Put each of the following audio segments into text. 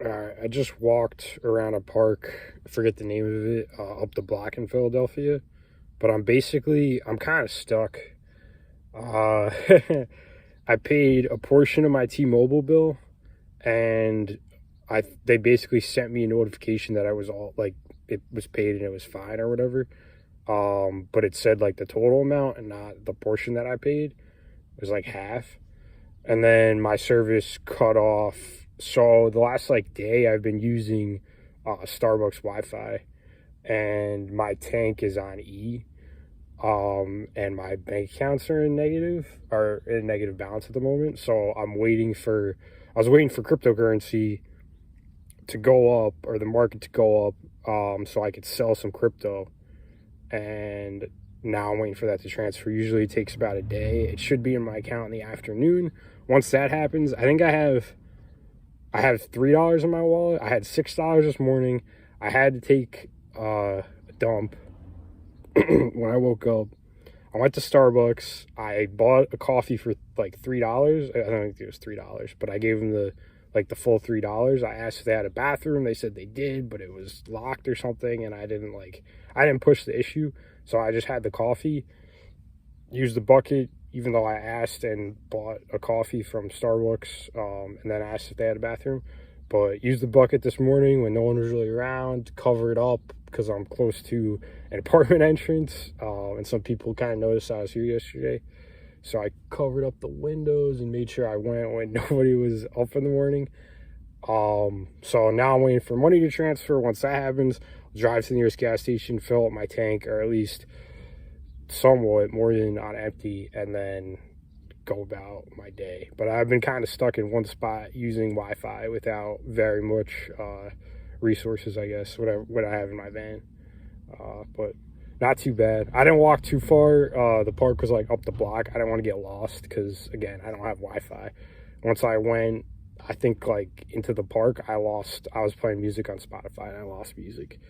I just walked around a park, I forget the name of it, up the block in Philadelphia, but I'm kind of stuck. Uh, I paid a portion of my T-Mobile bill, and they basically sent me a notification that I was all like it was paid and it was fine or whatever. But it said like the total amount and not the portion that I paid. It was like half. And then my service cut off. So the last like day I've been using Starbucks Wi-Fi, and my tank is on E. And my bank accounts are in negative balance at the moment. So I was waiting for cryptocurrency to go up, or the market to go up, so I could sell some crypto. And now I'm waiting for that to transfer. Usually it takes about a day. It should be in my account in the afternoon. Once that happens, I think I have $3 in my wallet. I had $6 this morning. I had to take a dump when I woke up. I went to Starbucks. I bought a coffee for like $3. I don't think it was $3, but I gave them the full $3. I asked if they had a bathroom. They said they did, but it was locked or something, and I didn't push the issue. So I just had the coffee, used the bucket, even though I asked and bought a coffee from Starbucks, and then asked if they had a bathroom. But used the bucket this morning when no one was really around, cover it up because I'm close to an apartment entrance, and some people kind of noticed I was here yesterday. So I covered up the windows and made sure I went when nobody was up in the morning. So now I'm waiting for money to transfer. Once that happens, I'll drive to the nearest gas station, fill up my tank, or at least somewhat more than on empty, and then go about my day. But I've been kind of stuck in one spot using Wi-Fi without very much resources, I guess, what I have in my van. But not too bad. I didn't walk too far. The park was like up the block. I didn't want to get lost because, again, I don't have Wi-Fi. Once I went, I think, like, into the park, I was playing music on Spotify and I lost music.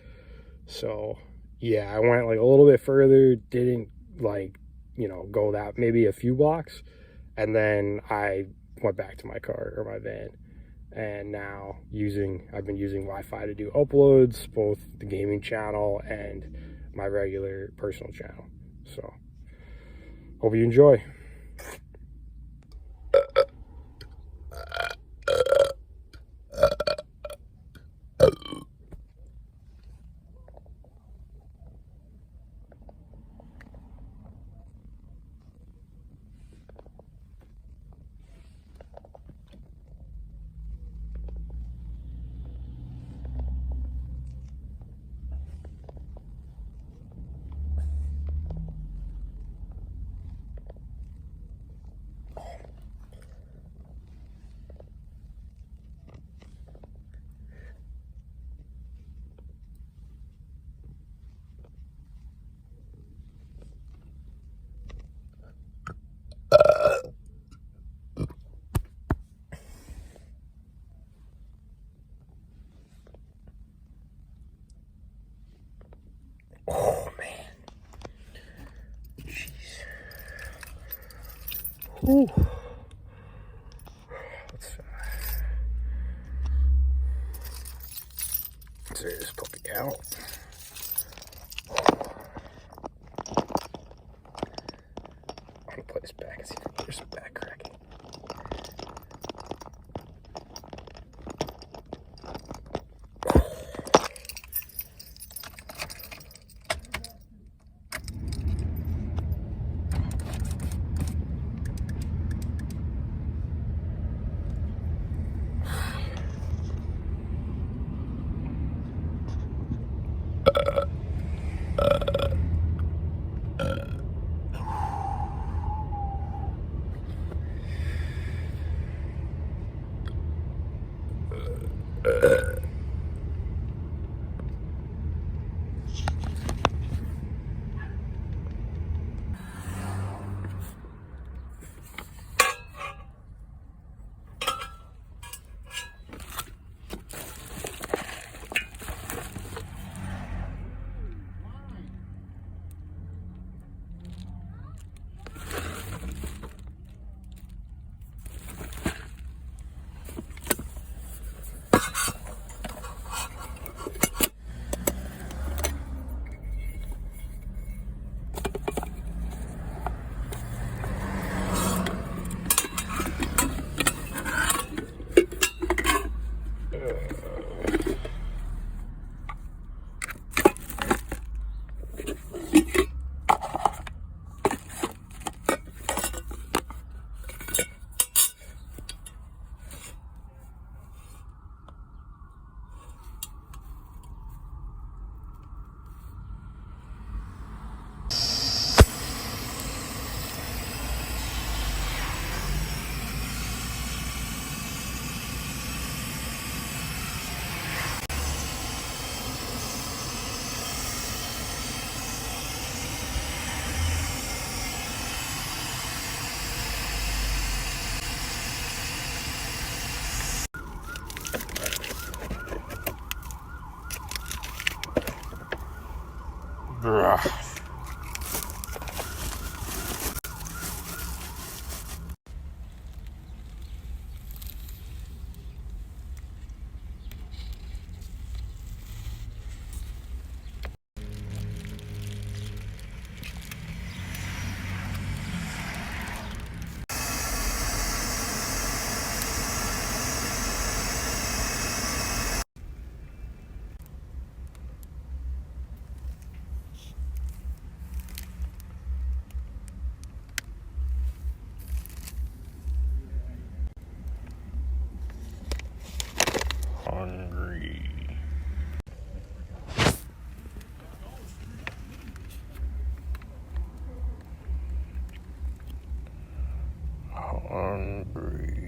So yeah, I went like a little bit further, didn't go that maybe a few blocks, and then I went back to my car or my van. And now I've been using Wi-Fi to do uploads, both the gaming channel and my regular personal channel. So hope you enjoy. Oh man, jeez. Whew. Let's lay this puppy out. I'm gonna put this back and see if there's some back cracking. Hungry. Hungry.